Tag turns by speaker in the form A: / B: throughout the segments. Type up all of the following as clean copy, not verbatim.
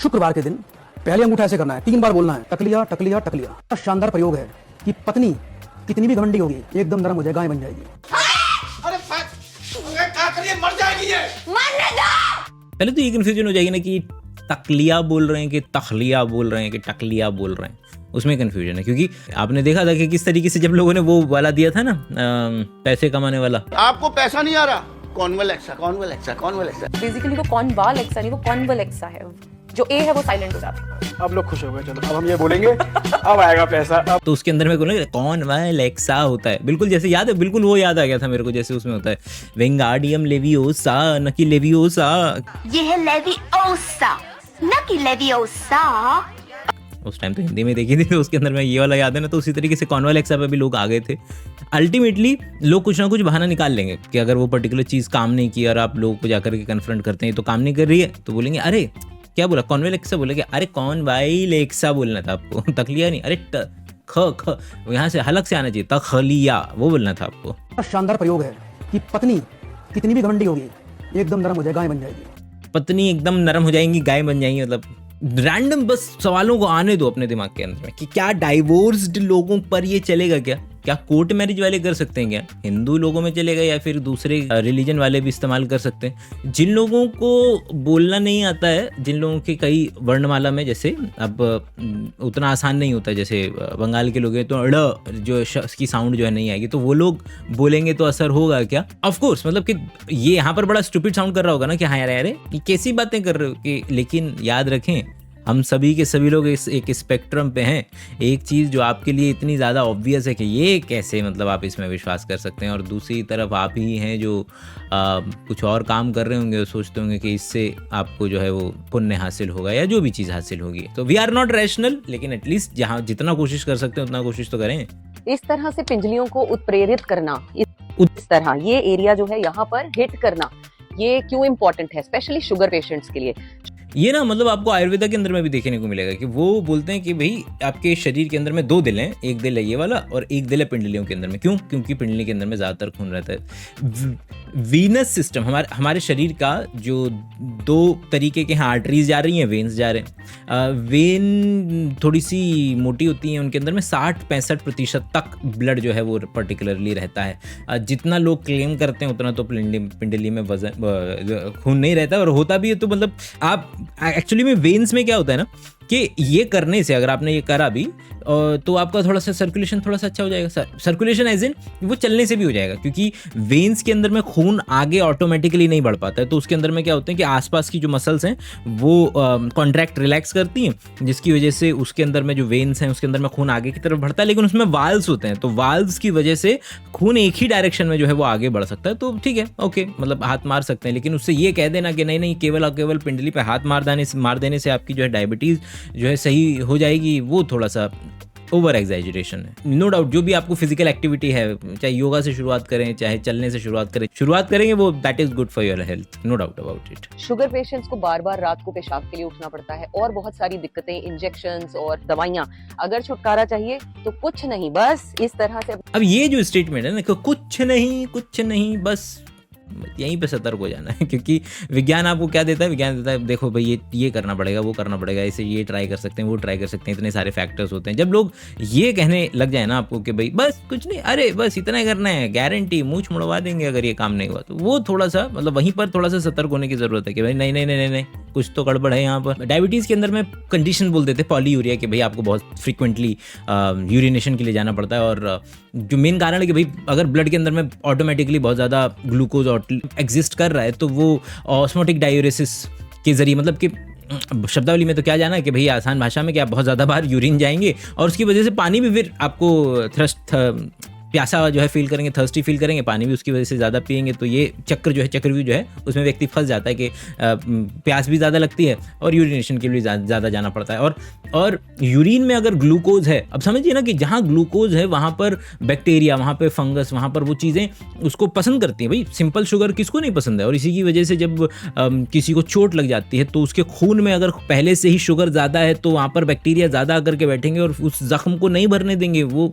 A: शुक्रवार के दिन पहले अंगूठा ऐसे करना है, 3 बार बोलना है, टकलिया टकलिया टकलिया। शानदार प्रयोग है कि पत्नी कितनी भी घमंडी होगी एकदम नरम हो जाए, गाय बन जाएगी।
B: अरे क्या करिए, मर जाएगी ये।
C: मरने दो।
D: पहले तो ये कंफ्यूजन हो जाएगी ना कि तकलिया बोल रहे हैं कि तखलिया बोल रहे हैं कि टकलिया बोल रहे हैं, उसमें कंफ्यूजन है। क्योंकि आपने देखा था कि किस तरीके से जब लोगों ने वो वाला दिया था ना पैसे कमाने वाला,
E: आपको पैसा नहीं आ रहा, कॉन्वलेक्सा।
C: बेसिकली वो कॉन्वालेक्सा नहीं, वो कॉन्वलेक्सा है। जो ए है वो साइलेंट हो जाता है।
F: अब लोग खुश हो गए, चलो अब हम ये बोलेंगे अब आएगा पैसा। अब
D: तो उसके अंदर में कौन वालेक्सा होता है, बिल्कुल जैसे याद है, बिल्कुल वो याद आ गया था मेरे को, जैसे उसमें होता है विंगार्डियम लेवियोसा न कि लेवियोसा।
G: ये है लेविओसा न कि लेवियोसा।
D: उस टाइम तो हिंदी में देखी थी, तो उसके अंदर में ये वाला याद है ना। तो उसी तरीके से कॉन्वालेक्सा पे भी लोग आ गए थे। अल्टीमेटली लोग कुछ ना कुछ बहाना निकाल लेंगे कि अगर वो पर्टिकुलर चीज़ काम नहीं की और आप लोगों को जाकर के कन्फ्रंट करते हैं तो काम नहीं कर रही है, तो बोलेंगे अरे क्या बोला, कॉन्वालेक्सा बोलेंगे, अरे कॉन्वालेक्सा बोलना था आपको, तकलिया नहीं, अरे ख यहाँ से हलक से आना चाहिए, तखलिया वो बोलना था आपको।
A: शानदार प्रयोग है कि पत्नी कितनी भी घमंडी होगी एकदम नरम हो जाए, गाय बन जाएगी।
D: पत्नी एकदम नरम हो जाएंगी, गाय बन जाएंगी। मतलब रैंडम बस सवालों को आने दो अपने दिमाग के अंदर में कि क्या डाइवोर्स्ड लोगों पर ये चलेगा, क्या कोर्ट मैरिज वाले कर सकते हैं, क्या हिंदू लोगों में चलेगा या फिर दूसरे रिलीजन वाले भी इस्तेमाल कर सकते हैं। जिन लोगों को बोलना नहीं आता है, जिन लोगों के कई वर्णमाला में, जैसे अब उतना आसान नहीं होता, जैसे बंगाल के लोग हैं तो अड़ जो की साउंड जो है नहीं आएगी, तो वो लोग बोलेंगे तो असर होगा क्या? ऑफ कोर्स, मतलब कि ये यहाँ पर बड़ा स्टूपिड साउंड कर रहा होगा ना कि हाँ यार अरे ये कैसी बातें कर रहे हो कि, लेकिन याद रखें हम सभी के सभी लोग इस एक स्पेक्ट्रम पे हैं। एक चीज़ जो आपके लिए इतनी ज़्यादा ऑब्वियस है कि ये कैसे, मतलब आप इसमें विश्वास कर सकते हैं, और दूसरी तरफ आप ही हैं जो कुछ और काम कर रहे होंगे और सोचते होंगे कि इससे आपको जो है वो पुण्य हासिल होगा या जो भी चीज़ हासिल होगी। तो वी आर नॉट रैशनल, लेकिन एटलीस्ट जहाँ जितना कोशिश कर सकते हैं उतना कोशिश तो करें।
C: इस तरह से पिंजलियों को उत्प्रेरित करना, इस तरह ये एरिया जो है यहाँ पर हिट करना, ये क्यों इम्पोर्टेंट है स्पेशली शुगर पेशेंट्स के लिए।
D: ये ना मतलब आपको आयुर्वेदा के अंदर में भी देखने को मिलेगा कि वो बोलते हैं कि भाई आपके शरीर के अंदर में 2 दिल हैं, एक दिल है ये वाला और एक दिल है पिंडलियों के अंदर में। क्यों? क्योंकि पिंडली के अंदर में ज़्यादातर खून रहता है। वीनस सिस्टम, हमारे शरीर का जो 2 तरीके के यहाँ आर्टरीज जा रही हैं, वेन्स जा रहे हैं। वेन थोड़ी सी मोटी होती हैं, उनके अंदर में 60-65% तक ब्लड जो है वो पर्टिकुलरली रहता है। जितना लोग क्लेम करते हैं उतना तो पिंडली में वजन खून नहीं रहता, और होता भी है तो मतलब आप एक्चुअली में वेन्स में क्या होता है ना कि ये करने से, अगर आपने ये करा भी तो आपका थोड़ा सा सर्कुलेशन थोड़ा सा अच्छा हो जाएगा। सर्कुलेशन एज इन वो चलने से भी हो जाएगा, क्योंकि वेन्स के अंदर में खून आगे ऑटोमेटिकली नहीं बढ़ पाता है। तो उसके अंदर में क्या होता है कि आसपास की जो मसल्स हैं वो कॉन्ट्रैक्ट रिलैक्स करती हैं, जिसकी वजह से उसके अंदर में जो वेन्स हैं उसके अंदर में खून आगे की तरफ बढ़ता है। लेकिन उसमें वाल्व्स होते हैं, तो वाल्व्स की वजह से खून एक ही डायरेक्शन में जो है वो आगे बढ़ सकता है। तो ठीक है, ओके, मतलब हाथ मार सकते हैं, लेकिन उससे ये कह देना कि नहीं केवल पिंडली पे हाथ मार देने से आपकी जो है डायबिटीज़ जो है सही हो जाएगी, वो थोड़ा सा ओवर एग्जैजरेशन है। नो डाउट जो भी आपको फिजिकल एक्टिविटी है, चाहे योगा से शुरुआत करें, चाहे चलने से शुरुआत करेंगे, वो that is good for your health, no doubt about it.
C: Sugar patients को बार बार रात को पेशाब के लिए उठना पड़ता है और बहुत सारी दिक्कतें, इंजेक्शंस और दवाइयाँ। अगर छुटकारा चाहिए तो कुछ नहीं, बस इस तरह से।
D: अब ये जो स्टेटमेंट है ना, कुछ नहीं बस यहीं पे सतर्क हो जाना है, क्योंकि विज्ञान आपको क्या देता है? विज्ञान देता है देखो भाई ये करना पड़ेगा, वो करना पड़ेगा, इसे ये ट्राई कर सकते हैं, वो ट्राई कर सकते हैं, इतने सारे फैक्टर्स होते हैं। जब लोग ये कहने लग जाए ना आपको कि भाई बस कुछ नहीं, अरे बस इतना ही करना है, गारंटी मूंछ मुड़वा देंगे अगर ये काम नहीं हुआ, तो वो थोड़ा सा मतलब वहीं पर थोड़ा सा सतर्क होने की जरूरत है कि भाई नहीं कुछ तो गड़बड़ है यहाँ पर। डायबिटीज़ के अंदर में कंडीशन बोल देते पॉलीयूरिया, कि भाई आपको बहुत फ्रिक्वेंटली यूरिनेशन के लिए जाना पड़ता है, और जो मेन कारण है कि भाई अगर ब्लड के अंदर में ऑटोमेटिकली बहुत ज़्यादा ग्लूकोज एग्जिस्ट कर रहा है, तो वो ऑस्मोटिक डायूरेसिस के जरिए, मतलब कि शब्दावली में तो क्या जाना है कि भाई आसान भाषा में कि आप बहुत ज़्यादा बार यूरिन जाएंगे और उसकी वजह से पानी भी फिर आपको प्यासा जो है फील करेंगे, थर्स्टी फील करेंगे, पानी भी उसकी वजह से ज़्यादा पिएंगे, तो ये चक्रव्यूह जो है उसमें व्यक्ति फंस जाता है कि प्यास भी ज़्यादा लगती है और यूरिनेशन के लिए ज़्यादा जाना पड़ता है। और यूरिन में अगर ग्लूकोज है, अब समझिए ना कि जहाँ ग्लूकोज है वहाँ पर बैक्टीरिया, वहाँ पर फंगस, वहाँ पर वो चीज़ें उसको पसंद करती हैं। भाई सिंपल शुगर किसको नहीं पसंद है, और इसी की वजह से जब किसी को चोट लग जाती है तो उसके खून में अगर पहले से ही शुगर ज़्यादा है तो वहाँ पर बैक्टीरिया ज़्यादा आकर के बैठेंगे और उस जख्म को नहीं भरने देंगे। वो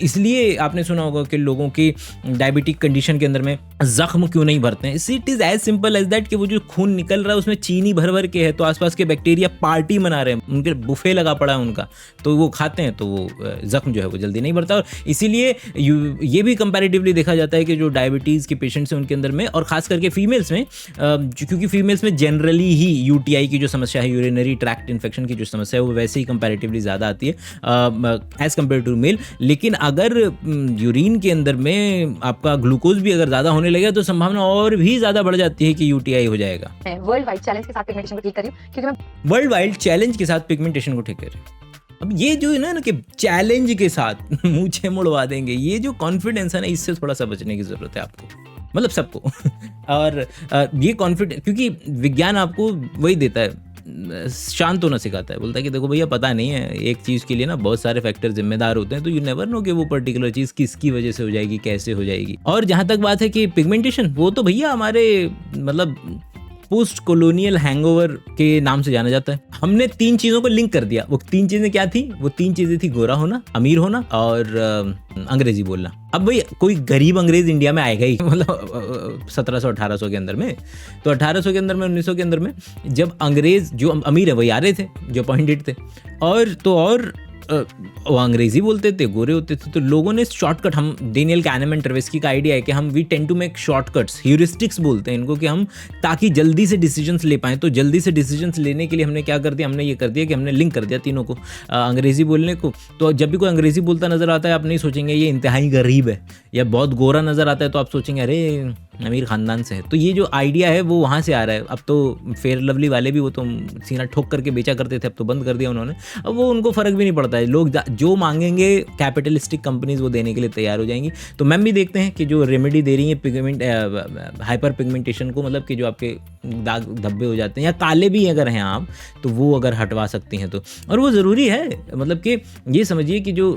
D: इसलिए आपने आपने सुना होगा कि लोगों की डायबिटिक कंडीशन के अंदर में जख्म क्यों नहीं भरते हैं, it is as simple as that कि वो जो खून निकल रहा है उसमें चीनी भर भर के है, तो आसपास के बैक्टीरिया पार्टी मना रहे हैं, उनके बुफे लगा पड़ा है उनका, तो वो खाते हैं तो वो जख्म जो है वो जल्दी नहीं भरता। और इसीलिए ये भी कंपैरेटिवली देखा जाता है कि जो डायबिटीज़ के पेशेंट्स हैं उनके अंदर में, और खास करके फीमेल्स में, क्योंकि फीमेल्स में जनरली ही यूटीआई की जो समस्या है, यूरिनरी ट्रैक्ट इन्फेक्शन की जो समस्या है, वो वैसे ही कंपैरेटिवली ज़्यादा आती है एज़ कम्पेयर टू मेल। लेकिन अगर यूरिन के अंदर में आपका ग्लूकोज भी अगर ज़्यादा होने लगे तो संभावना और भी ज़्यादा बढ़ जाती है कि यूटीआई हो जाएगा।
C: वर्ल्ड वाइड चैलेंज के साथ पिगमेंटेशन को ठीक कर रही हूँ, क्योंकि मैं
D: वर्ल्ड वाइड चैलेंज के साथ पिगमेंटेशन को ठीक कर रहे हैं। अब ये जो है ना कि चैलेंज के साथ मुझे मुड़वा देंगे, ये जो कॉन्फिडेंस है ना, इससे थोड़ा सा बचने की ज़रूरत है आपको, मतलब सबको। और ये कॉन्फिडेंस, क्योंकि विज्ञान आपको वही देता है, शांत होना सिखाता है, बोलता है कि देखो भैया पता नहीं है, एक चीज़ के लिए ना बहुत सारे फैक्टर जिम्मेदार होते हैं, तो यू नेवर नो कि वो पर्टिकुलर चीज़ किसकी वजह से हो जाएगी, कैसे हो जाएगी। और जहाँ तक बात है कि पिगमेंटेशन, वो तो भैया हमारे मतलब पोस्ट कॉलोनियल हैंगओवर के नाम से जाना जाता है। हमने 3 चीज़ों को लिंक कर दिया। वो 3 चीज़ें क्या थी? वो 3 चीज़ें थी गोरा होना, अमीर होना और अंग्रेजी बोलना। अब भाई कोई गरीब अंग्रेज इंडिया में आएगा ही, मतलब 1700-1800 के अंदर में, तो 1800 के अंदर में, 1900 के अंदर में, जब अंग्रेज जो अमीर है वही आ रहे थे, जो अपॉइंटेड थे, और वो अंग्रेजी बोलते थे, गोरे होते थे, तो लोगों ने शॉर्टकट, हम डेनियल कैनेमैन ट्रेवेस्की का आइडिया है कि हम we tend to make shortcuts, heuristics बोलते हैं इनको, कि हम ताकि जल्दी से डिसीजंस ले पाएँ। तो जल्दी से डिसीजंस लेने के लिए हमने क्या कर दिया, हमने ये कर दिया कि हमने लिंक कर दिया तीनों को, अंग्रेजी बोलने को। तो जब भी कोई अंग्रेजी बोलता नज़र आता है, आप नहीं सोचेंगे ये इंतहाई गरीब है, या बहुत गोरा नज़र आता है तो आप सोचेंगे अरे अमीर ख़ानदान से है। तो ये जो आइडिया है वो वहाँ से आ रहा है। अब तो फेयर लवली वाले भी वो तो सीना ठोक करके बेचा करते थे, अब तो बंद कर दिया उन्होंने। अब वो उनको फ़र्क भी नहीं पड़ता है, लोग जो मांगेंगे कैपिटलिस्टिक कंपनीज वो देने के लिए तैयार हो जाएंगी। तो मैम भी देखते हैं कि जो रेमेडी दे रही है पिगमेंट हाइपर पिगमेंटेशन को, मतलब कि जो आपके दाग धब्बे हो जाते हैं या काले भी अगर हैं आप, तो वो अगर हटवा सकती हैं तो, और वो ज़रूरी है। मतलब कि ये समझिए कि जो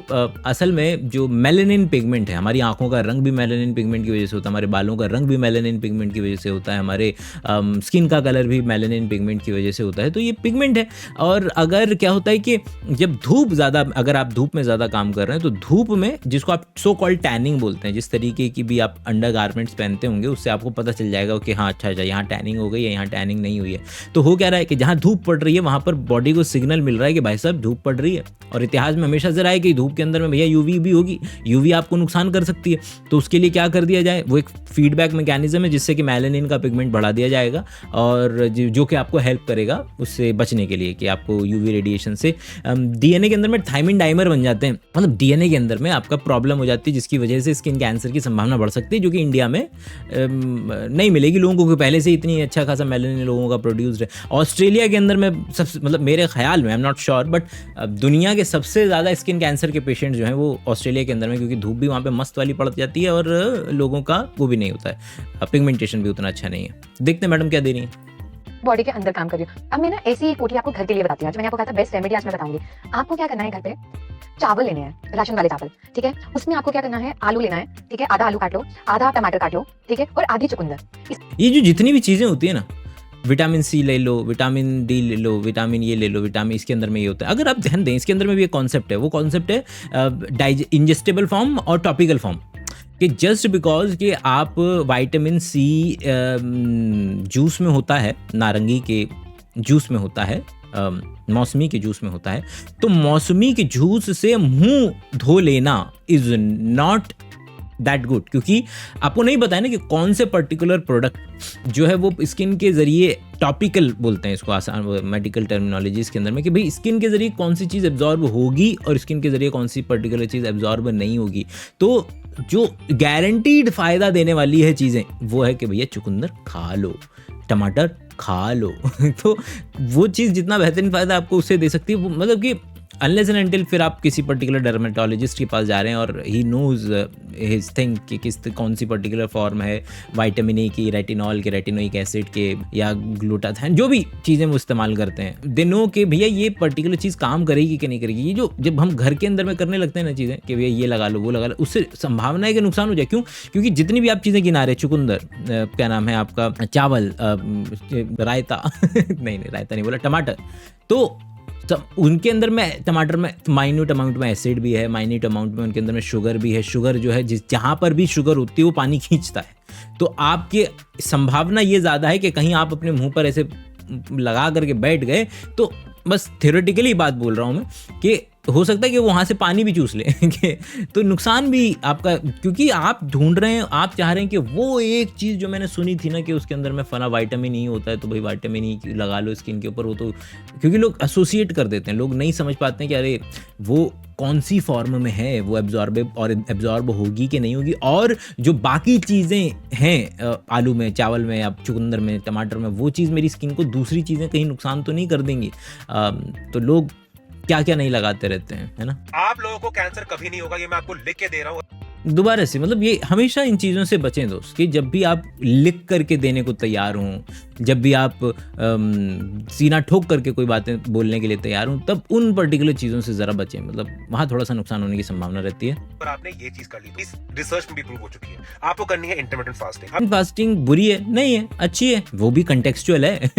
D: असल में जो मेलानिन पिगमेंट है, हमारी आँखों का रंग भी मेलानिन पिगमेंट की वजह से होता है, हमारे बालों का रंग भी मेलानिन पिगमेंट की वजह से होता है, हमारे स्किन का कलर भी मेलानिन पिगमेंट की वजह से होता है। तो ये पिगमेंट है। और अगर क्या होता है कि जब धूप ज़्यादा, अगर आप धूप में ज़्यादा काम कर रहे हैं, तो धूप में जिसको आप सो कॉल्ड टैनिंग बोलते हैं, जिस तरीके की भी आप अंडर गारमेंट्स पहनते होंगे, उससे आपको पता चल जाएगा कि हाँ अच्छा यहाँ टैनिंग हो गई है, यहाँ टैनिंग नहीं हुई है। तो हो क्या रहा है कि जहाँ धूप पड़ रही है वहाँ पर बॉडी को सिग्नल मिल रहा है कि भाई साहब धूप पड़ रही है। और इतिहास में हमेशा से रहा है कि धूप के अंदर में भैया यूवी भी होगी, यूवी आपको नुकसान कर सकती है। तो उसके लिए क्या कर दिया जाए, वो एक फीडबैक मैकेनिज्म है जिससे कि मेलानिन का पिगमेंट बढ़ा दिया जाएगा, और जो कि आपको हेल्प करेगा उससे बचने के लिए कि आपको यूवी रेडिएशन से। डीएनए के अंदर में थायमिन डाइमर बन जाते हैं, मतलब डीएनए के अंदर में आपका प्रॉब्लम हो जाती है, जिसकी वजह से स्किन कैंसर की संभावना बढ़ सकती है, जो कि इंडिया में नहीं मिलेगी लोगों को, पहले से इतनी अच्छा खासा मेलानिन लोगों का प्रोड्यूस्ड है। ऑस्ट्रेलिया के अंदर में सबसे, मतलब मेरे ख्याल में, I am not sure, but दुनिया के सबसे ज़्यादा स्किन कैंसर के पेशेंट जो हैं वो ऑस्ट्रेलिया के अंदर में, क्योंकि धूप भी वहाँ पे मस्त वाली पड़ जाती है और लोगों का वो भी नहीं होता है, पिगमेंटेशन भी उतना अच्छा नहीं है। देखते हैं मैडम क्या दे रही है।
E: बॉडी के अंदर काम कर रही हूँ। अब मैं ना ऐसी पोटली आपको घर के लिए बताती हूँ, जो मैंने आपको कहा था बेस्ट रेमेडी आज मैं बताऊंगी। आपको क्या करना है, घर पे चावल लेने हैं, राशन वाले चावल, ठीक है। उसमें आपको क्या करना है, आलू लेना है, ठीक है, आधा आलू काट लो, आधा टमाटर काट लो, ठीक है, और आधी चुकंदर।
D: ये जो जितनी भी चीज़ें होती है ना, विटामिन सी ले लो, विटामिन डी ले लो, विटामिन ये ले लो, विटामिन, इसके अंदर में ये होता है। अगर आप ध्यान दें, इसके अंदर में भी एक कॉन्सेप्ट है, वो कॉन्सेप्ट है इंजेस्टेबल फॉर्म और टॉपिकल फॉर्म, कि जस्ट बिकॉज कि आप विटामिन सी जूस में होता है, नारंगी के जूस में होता है, मौसमी के जूस में होता है, तो मौसमी के जूस से मुंह धो लेना इज़ नॉट दैट गुड, क्योंकि आपको नहीं पता है ना कि कौन से पर्टिकुलर प्रोडक्ट जो है वो स्किन के ज़रिए, टॉपिकल बोलते हैं इसको आसान मेडिकल टर्मिनोलॉजीज़ के अंदर में, कि भाई स्किन के ज़रिए कौन सी चीज़ एब्जॉर्ब होगी और स्किन के ज़रिए कौन सी पर्टिकुलर चीज़ एब्जॉर्ब नहीं होगी। तो जो गारंटीड फ़ायदा देने वाली है चीज़ें, वो है कि भैया चुकंदर खा लो, टमाटर खा लो। तो वो चीज़ जितना बेहतरीन फ़ायदा आपको उससे दे सकती है, वो मतलब कि अनलेस एंड अनटिल फिर आप किसी पर्टिकुलर डर्मेटोलॉजिस्ट के पास जा रहे हैं और ही नोज़ हिज थिंग कि कौन सी पर्टिकुलर फॉर्म है विटामिन ए की, रेटिनॉल के, रेटिनोइक एसिड के, या ग्लूटाथाइन, जो भी चीज़ें वो इस्तेमाल करते हैं, दे नो कि भैया ये पर्टिकुलर चीज़ काम करेगी कि नहीं करेगी। ये जो जब हम घर के अंदर में करने लगते हैं ना चीज़ें कि भैया ये लगा लो, वो लगा लो, उससे संभावना है कि नुकसान हो जाए। क्यों? क्योंकि जितनी भी आप चीज़ें गिना रहे, चुकंदर, क्या नाम है आपका, चावल, रायता नहीं रायता नहीं बोला, टमाटर, तो उनके अंदर में टमाटर में माइन्यूट अमाउंट में एसिड भी है, माइन्यूट अमाउंट में उनके अंदर में शुगर भी है। शुगर जो है जहाँ पर भी शुगर होती है वो पानी खींचता है। तो आपकी संभावना ये ज़्यादा है कि कहीं आप अपने मुंह पर ऐसे लगा करके बैठ गए, तो बस थियोरेटिकली बात बोल रहा हूँ मैं कि हो सकता है कि वो वहाँ से पानी भी चूस ले तो नुकसान भी आपका, क्योंकि आप ढूंढ रहे हैं, आप चाह रहे हैं कि वो एक चीज़ जो मैंने सुनी थी ना कि उसके अंदर में फला विटामिन ई होता है, तो भाई विटामिन ई लगा लो स्किन के ऊपर। वो तो क्योंकि लोग एसोसिएट कर देते हैं, लोग नहीं समझ पाते हैं कि अरे वो कौन सी फॉर्म में है, वो एब्जॉर्ब होगी कि नहीं होगी। और जो बाकी चीज़ें हैं आलू में, चावल में या चुकंदर में, टमाटर में, वो चीज़ मेरी स्किन को दूसरी चीज़ें कहीं नुकसान तो नहीं कर देंगी। तो लोग क्या क्या नहीं लगाते रहते हैं, है ना।
F: आप लोगों को कैंसर कभी नहीं होगा, ये मैं आपको लिख के दे रहा हूँ।
D: दोबारा से मतलब ये हमेशा इन चीज़ों से बचें दोस्त, कि जब भी आप लिख करके देने को तैयार हों, जब भी आप सीना ठोक करके कोई बातें बोलने के लिए तैयार हों, तब उन पर्टिकुलर चीज़ों से ज़रा बचें। मतलब वहाँ थोड़ा सा नुकसान होने की संभावना रहती है।
F: पर आपने ये चीज कर ली, इस रिसर्च में भी प्रूव हो चुकी है। आपको करनी है इंटरमिटेंट फास्टिंग।
D: फास्टिंग बुरी है नहीं है, अच्छी है, वो भी कंटेक्सचुअल है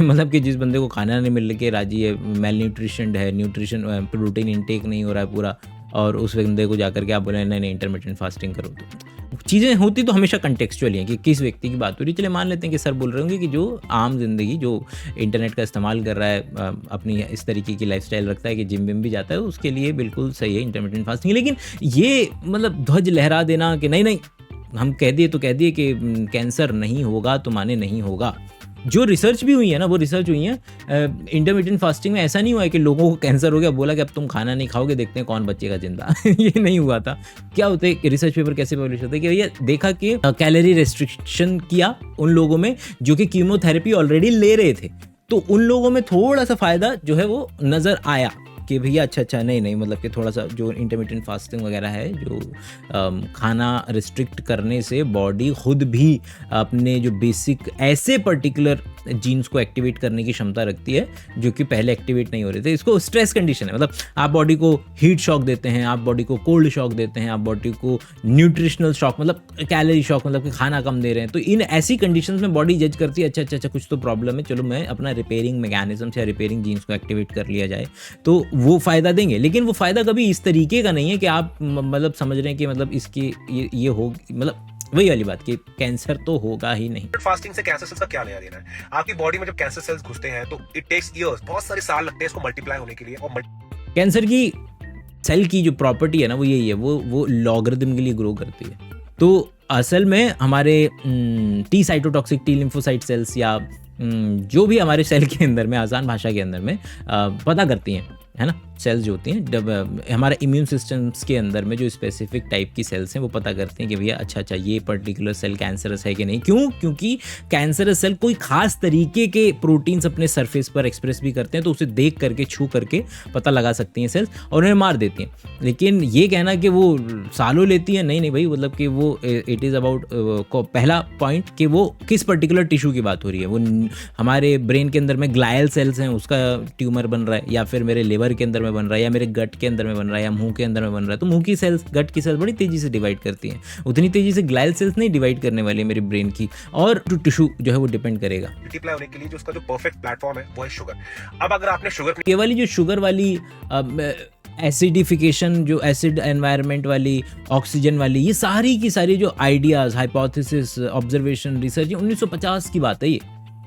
D: मतलब कि जिस बंदे को खाना नहीं मिल के राजी है, मेल न्यूट्रिशन है, प्रोटीन इंटेक नहीं हो रहा है पूरा, और उस बंदे को जाकर के आप बोले नहीं इंटरमिटेंट फास्टिंग करो, तो चीज़ें होती तो हमेशा कंटेक्सचुअल हैं कि किस व्यक्ति की बात हो रही। चले मान लेते हैं कि सर बोल रहे होंगे कि जो आम जिंदगी, जो इंटरनेट का इस्तेमाल कर रहा है, अपनी इस तरीके की लाइफस्टाइल रखता है कि जिम विम भी जाता है, उसके लिए बिल्कुल सही है इंटरमिटेंट फास्टिंग। लेकिन ये मतलब ध्वज लहरा देना कि नहीं हम कह दिए तो कह दिए कि कैंसर नहीं होगा तो माने नहीं होगा। जो रिसर्च भी हुई है ना, वो रिसर्च हुई है इंटरमिटेंट फास्टिंग में। ऐसा नहीं हुआ है कि लोगों को कैंसर हो गया, बोला कि अब तुम खाना नहीं खाओगे, देखते हैं कौन बचेगा जिंदा ये नहीं हुआ था। क्या होता है, रिसर्च पेपर कैसे पब्लिश होता है कि भैया देखा कि कैलोरी रेस्ट्रिक्शन किया उन लोगों में जो कि कीमोथेरेपी ऑलरेडी ले रहे थे, तो उन लोगों में थोड़ा सा फायदा जो है वो नज़र आया कि भैया अच्छा नहीं मतलब कि थोड़ा सा जो इंटरमिटेंट फास्टिंग वगैरह है, जो खाना रिस्ट्रिक्ट करने से बॉडी खुद भी अपने जो बेसिक ऐसे पर्टिकुलर जीन्स को एक्टिवेट करने की क्षमता रखती है जो कि पहले एक्टिवेट नहीं हो रहे थे। इसको स्ट्रेस कंडीशन है, मतलब आप बॉडी को हीट शॉक देते हैं, आप बॉडी को कोल्ड शॉक देते हैं, आप बॉडी को न्यूट्रिशनल शॉक मतलब कैलोरी शॉक, मतलब कि खाना कम दे रहे हैं। तो इन ऐसी कंडीशंस में बॉडी जज करती है अच्छा कुछ तो प्रॉब्लम है, चलो मैं अपना रिपेयरिंग मैकेनिज्म से रिपेयरिंग जीन्स को एक्टिवेट कर लिया जाए, तो वो फ़ायदा देंगे। लेकिन वो फ़ायदा कभी इस तरीके का नहीं है कि आप मतलब समझ रहे हैं कि मतलब इसकी ये हो, मतलब वही वाली बात कि कैंसर तो होगा ही नहीं।
F: फास्टिंग से कैंसर सेल्स का क्या लेना देना है? आपकी बॉडी में जब कैंसर सेल्स घुसते हैं तो इट टेक्स इयर्स, बहुत सारे साल लगते हैं इसको मल्टीप्लाई होने के लिए। और
D: कैंसर की सेल की जो प्रॉपर्टी है ना, वो यही है, वो लॉगरिथम के लिए ग्रो करती है। तो असल में हमारे T cytotoxic T lymphocyte sales या जो भी हमारे सेल के अंदर में, आसान भाषा के अंदर में पता करती हैं, है ना, सेल्स जो होती हैं, जब हमारे इम्यून सिस्टम्स के अंदर में जो स्पेसिफिक टाइप की सेल्स हैं वो पता करते हैं कि भैया अच्छा ये पर्टिकुलर सेल कैंसरस है कि नहीं। क्योंकि कैंसरस सेल कोई खास तरीके के प्रोटीन्स अपने सरफेस पर एक्सप्रेस भी करते हैं, तो उसे देख करके, छू करके पता लगा सकती हैं सेल्स और उन्हें मार देती हैं। लेकिन ये कहना कि वो सालों लेती है, नहीं भाई, मतलब कि वो इट इज़ अबाउट पहला पॉइंट कि वो किस पर्टिकुलर टिश्यू की बात हो रही है। वो हमारे ब्रेन के अंदर में ग्लायल सेल्स हैं, उसका ट्यूमर बन रहा है, या फिर मेरे लिवर के अंदर में बन रहा है, या मेरे गट के अंदर में बन रहा है, या मुंह के अंदर में बन रहा है। तो मुंह की सेल्स, गट की सेल्स बड़ी तेजी से डिवाइड करती हैं, उतनी तेजी से ग्लायल सेल्स नहीं डिवाइड करने वाली है मेरे ब्रेन की। और टिश्यू जो है वो डिपेंड करेगा।
F: मल्टीप्लाई होने के लिए जो उसका जो परफेक्ट प्लेटफॉर्म है वो है शुगर। अब अगर आपने शुगर,
D: ये वाली जो शुगर वाली एसिडिफिकेशन, जो एसिड एनवायरनमेंट वाली, ऑक्सीजन वाली, ये सारी की सारी जो आइडियाज़, हाइपोथेसिस, ऑब्जर्वेशन, रिसर्च, 1950 की बात है ये।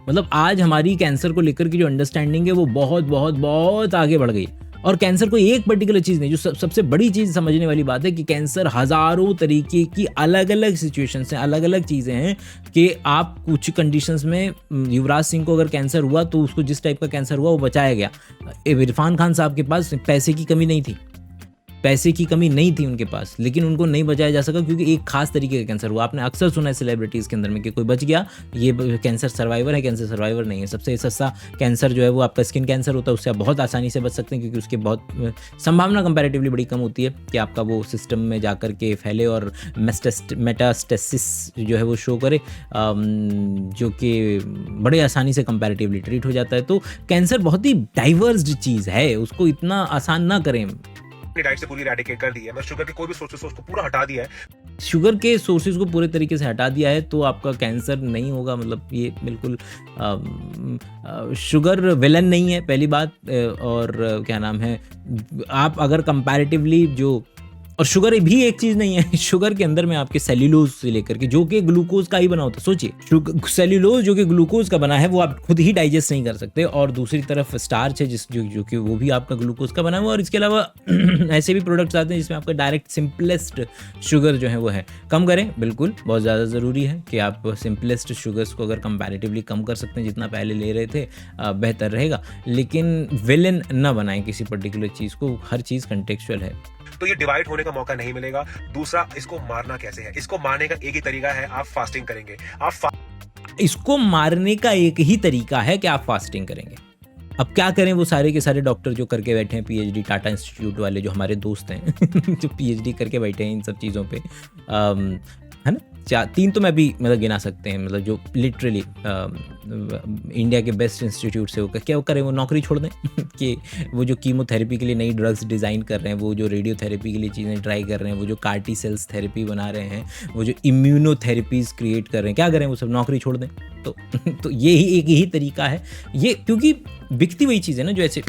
D: मतलब आज हमारी कैंसर को लेकर की जो अंडरस्टैंडिंग है वो बहुत बहुत बहुत आगे बढ़ गई। और कैंसर कोई एक पर्टिकुलर चीज़ नहीं, जो सबसे बड़ी चीज़ समझने वाली बात है कि कैंसर हज़ारों तरीके की अलग अलग सिचुएशन से, अलग अलग चीज़ें हैं कि आप कुछ कंडीशंस में, युवराज सिंह को अगर कैंसर हुआ तो उसको जिस टाइप का कैंसर हुआ वो बचाया गया। इरफान खान साहब के पास पैसे की कमी नहीं थी, पैसे की कमी नहीं थी उनके पास, लेकिन उनको नहीं बचाया जा सका क्योंकि एक खास तरीके का कैंसर हुआ। आपने अक्सर सुना है सेलिब्रिटीज़ के अंदर में कि कोई बच गया, ये कैंसर सर्वाइवर है, कैंसर सर्वाइवर नहीं है। सबसे सस्ता कैंसर जो है वो आपका स्किन कैंसर होता है, उससे आप बहुत आसानी से बच सकते हैं क्योंकि उसकी बहुत संभावना कंपैरेटिवली बड़ी कम होती है कि आपका वो सिस्टम में जा कर के फैले और मेटास्टेसिस जो है वो शो करे, जो कि बड़े आसानी से कंपैरेटिवली ट्रीट हो जाता है। तो कैंसर बहुत ही डाइवर्स्ड चीज़ है, उसको इतना आसान ना करें।
F: डाइट से पूरी इरेडिकेट कर दी है, मैं शुगर के कोई भी सोर्सेस उसको पूरा हटा दिया है।
D: शुगर के सोर्सेज को पूरे तरीके से हटा दिया है तो आपका कैंसर नहीं होगा। मतलब ये बिल्कुल शुगर विलन नहीं है पहली बात। और क्या नाम है, आप अगर कंपैरेटिवली जो, और शुगर भी एक चीज़ नहीं है, शुगर के अंदर में आपके सेल्यूलोज से लेकर के, जो कि ग्लूकोज का ही बना होता है। सोचिए सेल्यूलोज जो कि ग्लूकोज का बना है वो आप खुद ही डाइजेस्ट नहीं कर सकते, और दूसरी तरफ स्टार्च है जो कि वो भी आपका ग्लूकोज का बना हुआ। और इसके अलावा ऐसे भी प्रोडक्ट्स आते हैं जिसमें आपका डायरेक्ट सिंपलेस्ट शुगर जो है वो है। कम करें, बिल्कुल बहुत ज़्यादा ज़रूरी है कि आप सिंपलेस्ट शुगर्स को अगर कंपैरेटिवली कम कर सकते हैं, जितना पहले ले रहे थे बेहतर रहेगा। लेकिन विलन ना बनाएं किसी पर्टिकुलर चीज़ को, हर चीज़ कंटेक्चुअल है।
F: तो ये डिवाइड होने का मौका नहीं मिलेगा। दूसरा, इसको मारना कैसे है? इसको मारने का एक ही तरीका है, आप फास्टिंग करेंगे।
D: इसको मारने का एक ही तरीका है कि आप फास्टिंग करेंगे। अब क्या करें, वो सारे के सारे डॉक्टर जो करके बैठे हैं पीएचडी, टाटा इंस्टीट्यूट वाले जो हमारे दोस्त हैं जो पीएचडी करके बैठे हैं इन सब चीज़ों पे, है ना, 3 तो मैं भी मतलब गिना सकते हैं, मतलब जो लिटरली इंडिया के बेस्ट इंस्टीट्यूट से होकर क्या करें, वो नौकरी छोड़ दें कि वो जो कीमोथेरेपी के लिए नई ड्रग्स डिज़ाइन कर रहे हैं, वो जो रेडियोथेरेपी के लिए चीज़ें ट्राई कर रहे हैं, वो जो कार्टी सेल्स थेरेपी बना रहे हैं, वो जो इम्यूनोथेरेपीज़ क्रिएट कर रहे हैं, क्या करें, वो सब नौकरी छोड़ दें। तो ये ही एक ही तरीका है ये, क्योंकि बिकती वही चीज़ है ना जो ऐसे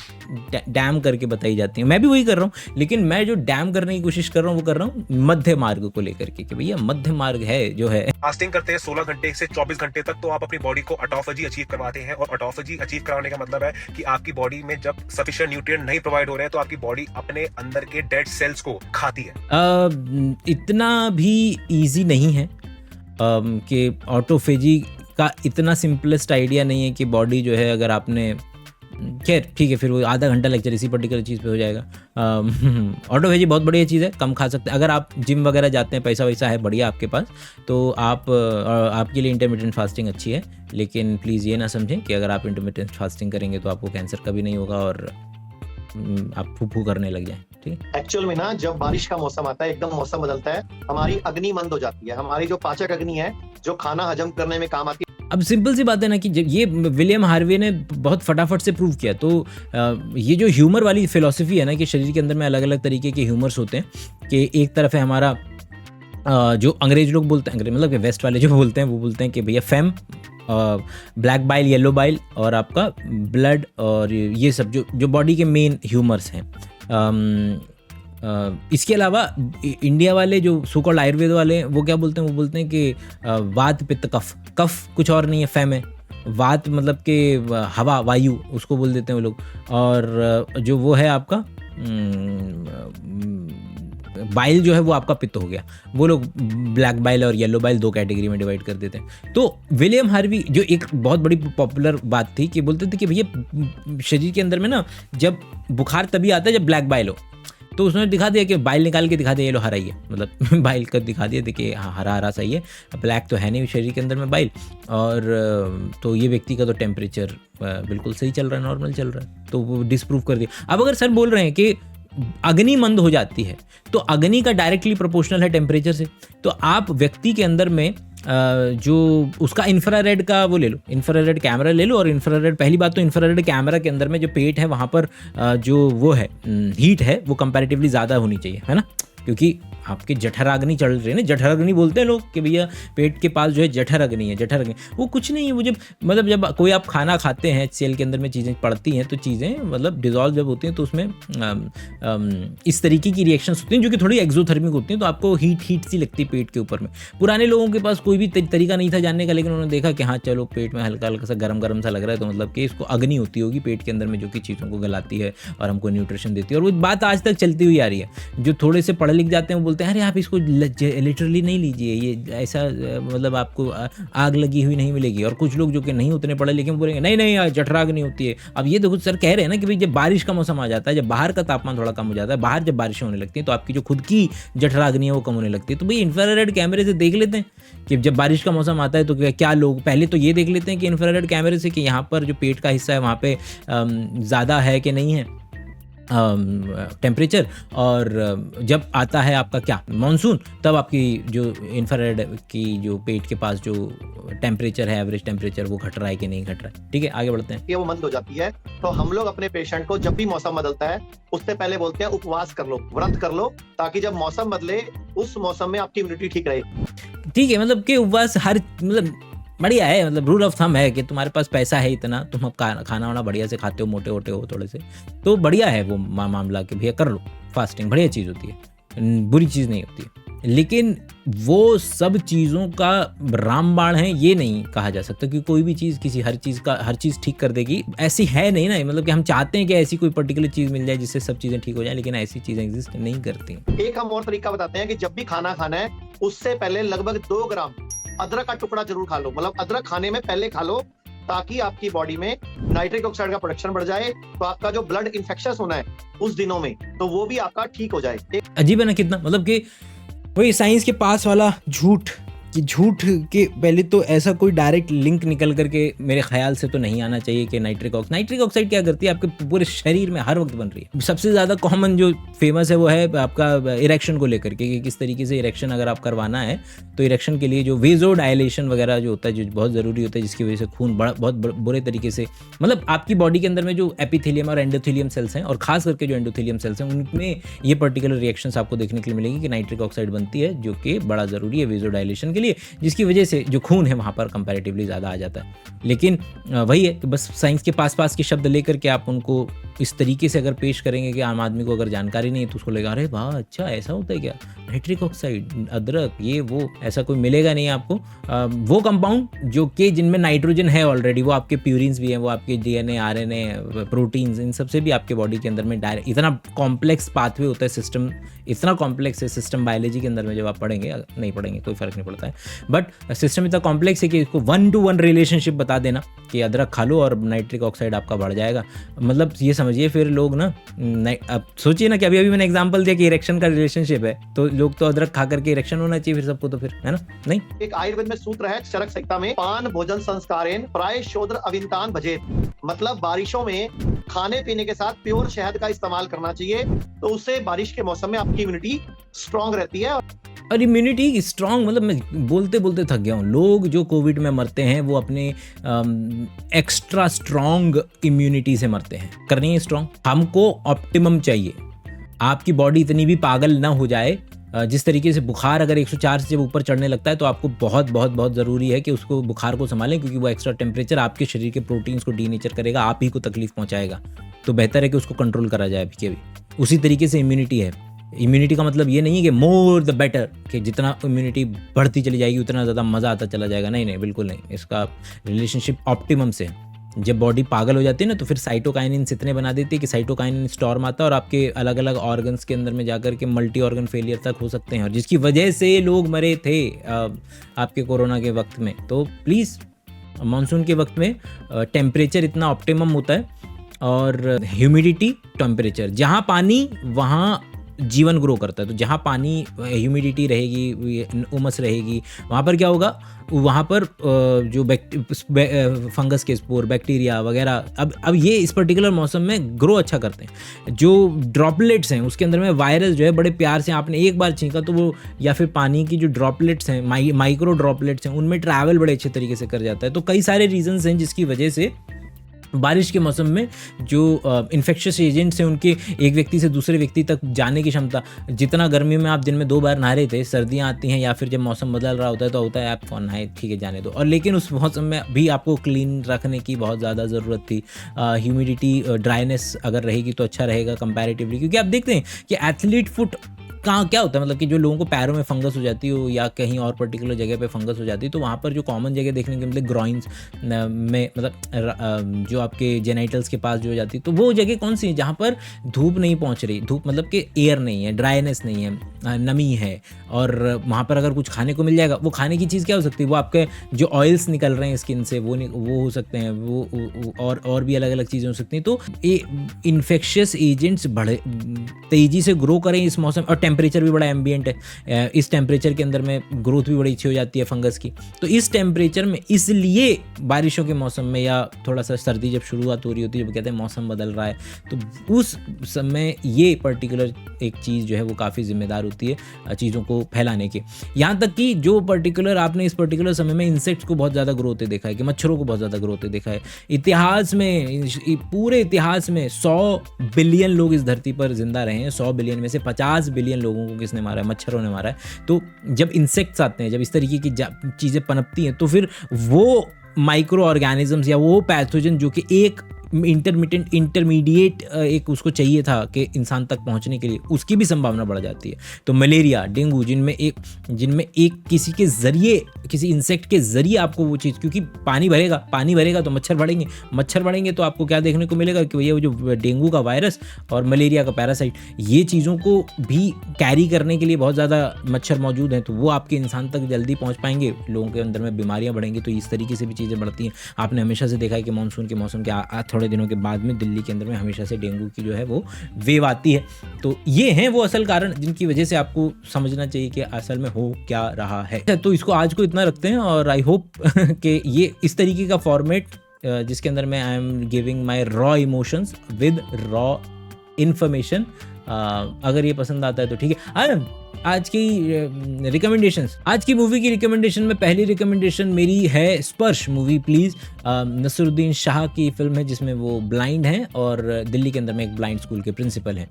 D: डैम करके बताई जाती है। मैं भी वही कर रहा हूँ, लेकिन मैं जो डैम करने की कोशिश कर रहा हूँ वो कर रहा हूँ मध्य मार्ग को लेकर के, कि भैया मध्य मार्ग है जो है।
F: फास्टिंग करते हैं 16 घंटे से 24 घंटे तक, तो आप अपनी बॉडी को ऑटोफेजी अचीव करवाते हैं। और ऑटोफेजी अचीव कराने का मतलब है कि आपकी बॉडी में जब सफिशिएंट न्यूट्रिएंट नहीं प्रोवाइड हो रहे हैं तो आपकी बॉडी अपने अंदर के डेड सेल्स को खाती है।
D: इतना भी ईजी नहीं है कि ऑटोफेजी का इतना सिंपलेस्ट आइडिया नहीं है कि बॉडी जो है, अगर आपने, खैर ठीक है, फिर वो आधा घंटा लेक्चर इसी पर्टिकुलर चीज़ पे हो जाएगा। ऑटोफेजी बहुत बढ़िया चीज़ है, कम खा सकते हैं। अगर आप जिम वगैरह जाते हैं, पैसा वैसा है बढ़िया आपके पास, तो आपके लिए इंटरमिटेंट फास्टिंग अच्छी है। लेकिन प्लीज़ ये ना समझें कि अगर आप इंटरमिटेंट फास्टिंग करेंगे तो आपको कैंसर कभी नहीं होगा और आप फू करने लग जाएं। ठीक है,
H: एक्चुअल में ना जब बारिश का मौसम आता है, एकदम मौसम बदलता है, हमारी अग्नि मंद हो जाती है। हमारी जो पाचक अग्नि है, जो खाना हजम करने में काम आती है।
D: अब सिंपल सी बात है ना कि जब ये विलियम हार्वे ने बहुत फटाफट से प्रूव किया, तो ये जो ह्यूमर वाली फिलॉसफी है ना कि शरीर के अंदर में अलग अलग तरीके के ह्यूमर्स होते हैं, कि एक तरफ है हमारा जो अंग्रेज लोग बोलते हैं, अंग्रेज मतलब कि वेस्ट वाले जो बोलते हैं, वो बोलते हैं कि भैया fam, black bile, yellow bile, और आपका ब्लड, और ये सब जो बॉडी के मेन ह्यूमर्स हैं। इसके अलावा इंडिया वाले जो सो कॉल्ड आयुर्वेद वाले हैं, वो क्या बोलते हैं, वो बोलते हैं कि वात पित्त कफ, कफ कुछ और नहीं है, फैम है। वात मतलब कि हवा, वायु, उसको बोल देते हैं वो लोग। और जो वो है आपका बाइल जो है वो आपका पित्त हो गया। वो लोग ब्लैक बाइल और येलो बाइल 2 कैटेगरी में डिवाइड कर देते हैं। तो विलियम हार्वी जो एक बहुत बड़ी पॉपुलर बात थी कि बोलते थे कि भैया शरीर के अंदर में ना जब बुखार तभी आता है जब ब्लैक बाइल हो, तो उसने दिखा दिया कि बाइल निकाल के दिखा दिया, ये लो हरा ही है, मतलब बाइल कर दिखा दिया, देखिए हाँ हरा हरा सही है, ब्लैक तो है नहीं शरीर के अंदर में बाइल। और तो ये व्यक्ति का तो टेम्परेचर बिल्कुल सही चल रहा है, नॉर्मल चल रहा है, तो वो डिस्प्रूव कर दिया। अब अगर सर बोल रहे हैं कि अग्नि मंद हो जाती है, तो अग्नि का डायरेक्टली प्रोपोर्शनल है टेम्परेचर से, तो आप व्यक्ति के अंदर में जो उसका इंफ्रारेड का वो ले लो, इंफ्रारेड कैमरा ले लो, और इंफ्रारेड, पहली बात तो इंफ्रारेड कैमरा के अंदर में जो पेट है वहाँ पर जो वो है हीट है वो कंपैरेटिवली ज़्यादा होनी चाहिए, है ना, क्योंकि आपके जठराग्नि चल रही है ना, जठराग्नि बोलते हैं लोग कि भैया पेट के पास जो है जठर अग्नि है, जठर अग्नि वो कुछ नहीं है। वो जब कोई आप खाना खाते हैं, सेल के अंदर में चीज़ें पड़ती हैं, तो चीज़ें मतलब डिजॉल्व जब होती हैं तो उसमें इस तरीके की रिएक्शंस होती हैं जो कि थोड़ी एक्सोथर्मिक होती हैं, तो आपको हीट सी लगती है पेट के ऊपर में। पुराने लोगों के पास कोई भी तरीका नहीं था जानने का, लेकिन उन्होंने देखा कि हाँ चलो पेट में हल्का हल्का सा गरम सा लग रहा है, तो मतलब कि इसको अग्नि होती होगी पेट के अंदर में, जो कि चीज़ों को गलाती है और हमको न्यूट्रिशन देती है। और वो बात आज तक चलती हुई आ रही है। जो थोड़े से पढ़े लिख जाते हैं वो बोलते हैं अरे आप इसको लिटरली नहीं लीजिए, ये ऐसा मतलब आपको आग लगी हुई नहीं मिलेगी। और कुछ लोग जो कि नहीं उतने पढ़े लिखे बोलेंगे नहीं जठराग्नि होती है। अब ये देखो सर कह रहे हैं ना कि भाई जब बारिश का मौसम आ जाता है, जब बाहर का तापमान थोड़ा कम हो जाता है, बाहर जब बारिशें होने लगती हैं, तो आपकी जो खुद की जठराग्नि है वो कम होने लगती है। तो भाई इंफ्रारेड कैमरे से देख लेते हैं कि जब बारिश का मौसम आता है तो क्या लोग पहले तो ये देख लेते हैं कि इंफ्रारेड कैमरे से कि यहाँ पर जो पेट का हिस्सा है वहाँ पे ज़्यादा है कि नहीं है, टेम्परेचर, और जब आता है आपका क्या मानसून, तब आपकी जो इंफ्रारेड की जो पेट के पास जो टेम्परेचर है, एवरेज टेम्परेचर, वो घट रहा है कि नहीं घट रहा है। ठीक है, आगे बढ़ते हैं।
H: ये वो मंद हो जाती है। तो हम लोग अपने पेशेंट को जब भी मौसम बदलता है उससे पहले बोलते हैं उपवास कर लो, व्रत कर लो, ताकि जब मौसम बदले उस मौसम में आपकी इम्यूनिटी ठीक रहे।
D: ठीक है, मतलब कि उपवास हर मतलब बढ़िया है, मतलब रूल ऑफ थंब है कि तुम्हारे पास पैसा है इतना, तुम अब खाना वाना बढ़िया से खाते हो, मोटे वोटे हो थोड़े से, तो बढ़िया है वो मामला कि भैया कर लो फास्टिंग, बढ़िया चीज़ होती है, बुरी चीज़ नहीं होती है। लेकिन वो सब चीज़ों का रामबाण है ये नहीं कहा जा सकता कि कोई भी चीज़ हर चीज़ ठीक कर देगी, ऐसी है नहीं ना। मतलब कि हम चाहते हैं कि ऐसी कोई पर्टिकुलर चीज़ मिल जाए जिससे सब चीज़ें ठीक हो जाए, लेकिन ऐसी चीज़ें एग्जिस्ट नहीं करती।
H: एक हम और तरीका बताते हैं कि जब भी खाना खाना है उससे पहले लगभग 2 ग्राम अदरक का टुकड़ा जरूर खा लो। मतलब अदरक खाने में पहले खा लो, ताकि आपकी बॉडी में नाइट्रिक ऑक्साइड का प्रोडक्शन बढ़ जाए, तो आपका जो ब्लड इन्फेक्शन होना है उस दिनों में, तो वो भी आपका ठीक हो जाए।
D: अजीब है ना कितना, मतलब कि वही साइंस के पास वाला झूठ कि झूठ के पहले तो ऐसा कोई डायरेक्ट लिंक निकल करके मेरे ख्याल से तो नहीं आना चाहिए कि नाइट्रिक ऑक्साइड क्या करती है, आपके पूरे शरीर में हर वक्त बन रही है। सबसे ज़्यादा कॉमन जो फेमस है वो है आपका इरेक्शन को लेकर के, कि किस तरीके से इरेक्शन अगर आप करवाना है तो इरेक्शन के लिए जो वेज़ोडाइलेशन वगैरह जो होता है, जो बहुत ज़रूरी होता है, जिसकी वजह से खून बहुत बुरे तरीके से, मतलब आपकी बॉडी के अंदर में जो एपिथेलियम और एंडोथेलियम सेल्स हैं, और खास करके जो एंडोथेलियम सेल्स हैं, उनमें ये पर्टिकुलर रिएक्शंस आपको देखने के लिए मिलेगी कि नाइट्रिक ऑक्साइड बनती है, जो कि बड़ा ज़रूरी है वेज़ोडाइलेशन के लिए, जिसकी वजह से जो खून है वहाँ पर कंपैरेटिवली ज़्यादा आ जाता है। लेकिन वही है कि बस साइंस के पास के शब्द लेकर के आप उनको इस तरीके से अगर पेश करेंगे कि आम आदमी को अगर जानकारी नहीं है तो उसको लगेगा अरे वाह अच्छा ऐसा होता है क्या, नाइट्रिक ऑक्साइड, अदरक, ये वो, ऐसा कोई मिलेगा नहीं आपको। वो कंपाउंड जो कि जिनमें नाइट्रोजन है ऑलरेडी, वो आपके प्यूरिन्स भी हैं, वो आपके DNA, RNA, प्रोटीन्स, इन सबसे भी आपके बॉडी के अंदर में डायरेक्ट, इतना कॉम्प्लेक्स पाथवे होता है, सिस्टम इतना कॉम्प्लेक्स है, सिस्टम बायोलॉजी के अंदर में जब आप पढ़ेंगे, नहीं पढ़ेंगे कोई फर्क नहीं पड़ता है, बट सिस्टम इतना कॉम्प्लेक्स है कि इसको 1-to-1 रिलेशनशिप बता देना कि अदरक खा लो और नाइट्रिक ऑक्साइड आपका बढ़ जाएगा। मतलब ये समझिए फिर लोग ना, अब सोचिए ना कि अभी मैंने एग्जांपल दिया कि इरेक्शन का रिलेशनशिप है, तो लोग तो अदरक खा करके इरेक्शन होना चाहिए फिर सबको, तो फिर है ना, नहीं।
H: एक आयुर्वेद में सूत्र है चरक संहिता में, पान भोजन संस्कारेन प्राय शोद्र अविंतान भजेत, मतलब बारिशों में खाने पीने के साथ प्योर शहद का इस्तेमाल करना चाहिए, तो उससे बारिश के मौसम में आपकी इम्यूनिटी स्ट्रांग रहती है।
D: और इम्यूनिटी स्ट्रांग, मतलब मैं बोलते बोलते थक गया हूँ। लोग जो कोविड में मरते हैं वो अपने एक्स्ट्रा स्ट्रांग इम्यूनिटी से मरते हैं। करनी है स्ट्रांग, हमको ऑप्टिमम चाहिए। आपकी बॉडी इतनी भी पागल ना हो जाए, जिस तरीके से बुखार अगर 104 से जब ऊपर चढ़ने लगता है तो आपको बहुत बहुत बहुत ज़रूरी है कि उसको बुखार को संभालें, क्योंकि वो एक्स्ट्रा टेम्परेचर आपके शरीर के प्रोटीन्स को डीनेचर करेगा, आप ही को तकलीफ पहुँचाएगा। तो बेहतर है कि उसको कंट्रोल करा जाए अभी के अभी। उसी तरीके से इम्यूनिटी है। इम्यूनिटी का मतलब ये नहीं है कि मोर द बेटर, कि जितना इम्यूनिटी बढ़ती चली जाएगी उतना ज़्यादा मज़ा आता चला जाएगा, नहीं बिल्कुल नहीं। इसका रिलेशनशिप ऑप्टिमम से है। जब बॉडी पागल हो जाती है ना तो फिर साइटोकाइनिन्स इतने बना देती है कि साइटोकाइनिन स्टॉर्म आता है और आपके अलग अलग ऑर्गन्स के अंदर में जाकर के मल्टी ऑर्गन फेलियर तक हो सकते हैं, और जिसकी वजह से लोग मरे थे आपके कोरोना के वक्त में। तो प्लीज़ मानसून के वक्त में टेम्परेचर इतना ऑप्टिमम होता है, और ह्यूमिडिटी, टेम्परेचर, जहाँ पानी वहाँ जीवन ग्रो करता है। तो जहाँ पानी, ह्यूमिडिटी रहेगी, उमस रहेगी, वहाँ पर क्या होगा, वहाँ पर जो फंगस के स्पोर, बैक्टीरिया वगैरह अब ये इस पर्टिकुलर मौसम में ग्रो अच्छा करते हैं। जो ड्रॉपलेट्स हैं उसके अंदर में वायरस जो है बड़े प्यार से आपने एक बार छींका तो वो, या फिर पानी की जो ड्रॉपलेट्स हैं, माइक्रो ड्रॉपलेट्स हैं, उनमें ट्रैवल बड़े अच्छे तरीके से कर जाता है। तो कई सारे रीजंस हैं जिसकी वजह से बारिश के मौसम में जो इन्फेक्शियस एजेंट्स हैं उनके एक व्यक्ति से दूसरे व्यक्ति तक जाने की क्षमता, जितना गर्मी में आप दिन में 2 बार नहा रहे थे, सर्दियाँ आती हैं या फिर जब मौसम बदल रहा होता है तो होता है आप कौन नहाए, ठीक है जाने दो। और लेकिन उस मौसम में भी आपको क्लीन रखने की बहुत ज़्यादा ज़रूरत थी। ह्यूमिडिटी, ड्राइनेस अगर रहेगी तो अच्छा रहेगा कंपैरेटिवली, क्योंकि आप देखते हैं कि एथलीट फुट कहाँ क्या होता है, मतलब कि जो लोगों को पैरों में फंगस हो जाती हो या कहीं और पर्टिकुलर जगह पे फंगस हो जाती है, तो वहाँ पर जो कॉमन जगह देखने को मिलती है ग्रॉइंस में, मतलब जो आपके जेनाइटल्स के पास जो हो जाती है, तो वो जगह कौन सी है जहाँ पर धूप नहीं पहुँच रही, धूप मतलब कि एयर नहीं है, ड्राइनेस नहीं है, नमी है, और वहाँ पर अगर कुछ खाने को मिल जाएगा, वो खाने की चीज़ क्या हो सकती है, वो आपके जो ऑयल्स निकल रहे हैं स्किन से वो हो सकते हैं, वो और भी अलग अलग चीज़ें हो सकती हैं। तो ये इन्फेक्शियस एजेंट्स तेज़ी से ग्रो करें इस मौसम, और टेम्परेचर भी बड़ा एम्बियंट है, इस टेम्परेचर के अंदर में ग्रोथ भी बड़ी अच्छी हो जाती है फंगस की। तो इस टेम्परेचर में इसलिए बारिशों के मौसम में या थोड़ा सा सर्दी जब शुरुआत हो रही होती है, जब कहते हैं मौसम बदल रहा है, तो उस समय ये पर्टिकुलर एक चीज़ जो है वो काफ़ी जिम्मेदार होती है चीज़ों को फैलाने की। यहाँ तक कि जो पर्टिकुलर आपने इस पर्टिकुलर समय में इंसेक्ट्स को बहुत ज़्यादा ग्रो होते देखा है, कि मच्छरों को बहुत ज़्यादा ग्रो होते देखा है। इतिहास में, पूरे इतिहास में 100 बिलियन लोग इस धरती पर जिंदा रहे हैं, 100 बिलियन में से 50 बिलियन लोगों को किसने मारा है? मच्छरों ने मारा है। तो जब इंसेक्ट्स आते हैं, जब इस तरीके की चीज़ें पनपती हैं, तो फिर वो माइक्रो ऑर्गेनिजम्स या वो पैथोजन जो कि एक इंटरमीडिएट एक उसको चाहिए था कि इंसान तक पहुंचने के लिए, उसकी भी संभावना बढ़ जाती है। तो मलेरिया, डेंगू, जिनमें एक किसी के ज़रिए, किसी इंसेक्ट के ज़रिए आपको वो चीज़, क्योंकि पानी भरेगा तो मच्छर बढ़ेंगे तो आपको क्या देखने को मिलेगा कि भैया वो जो डेंगू का वायरस और मलेरिया का पैरासाइट, ये चीज़ों को भी कैरी करने के लिए बहुत ज़्यादा मच्छर मौजूद हैं, तो वो आपके इंसान तक जल्दी पहुँच पाएंगे, लोगों के अंदर में बीमारियाँ बढ़ेंगी। तो इस तरीके से भी चीज़ें बढ़ती हैं। आपने हमेशा से देखा है कि मानसून के मौसम के थोड़े दिनों के बाद में दिल्ली के अंदर में हमेशा से डेंगू की जो है वो वेव आती है। तो ये हैं वो असल कारण जिनकी वजह से आपको समझना चाहिए कि असल में हो क्या रहा है। तो इसको आज को इतना रखते हैं, और आई होप कि ये इस तरीके का फॉर्मेट जिसके अंदर में I am giving my raw emotions with raw information, अगर ये पसंद आता है तो ठीक है। आज की रिकमेंडेशंस, आज की मूवी की रिकमेंडेशन में पहली रिकमेंडेशन मेरी है स्पर्श मूवी। प्लीज़, नसरुद्दीन शाह की फिल्म है जिसमें वो ब्लाइंड हैं और दिल्ली के अंदर में एक ब्लाइंड स्कूल के प्रिंसिपल हैं।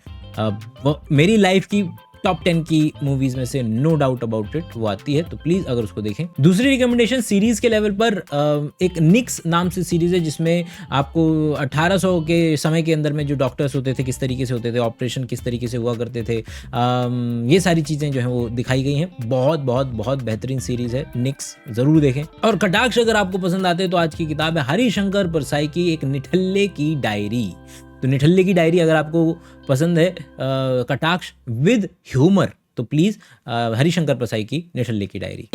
D: वो मेरी लाइफ की टॉप 10 की मूवीज में से नो डाउट अबाउट इट वो आती है, तो प्लीज अगर उसको देखें। दूसरी रिकमेंडेशन सीरीज के लेवल पर एक निक्स नाम से सीरीज है जिसमें आपको 1800 के समय के अंदर में जो डॉक्टर्स होते थे किस तरीके से होते थे, ऑपरेशन किस तरीके से हुआ करते थे, ये सारी चीज़ें जो हैं वो दिखाई गई हैं। बहुत बहुत बहुत बेहतरीन सीरीज है निक्स, ज़रूर देखें। और कटाक्ष अगर आपको पसंद आते हैं तो आज की किताब है हरिशंकर परसाई की एक निठल्ले की डायरी। तो निठल्ले की डायरी अगर आपको पसंद है कटाक्ष विद ह्यूमर, तो प्लीज़ हरिशंकर परसाई की निठल्ले की डायरी।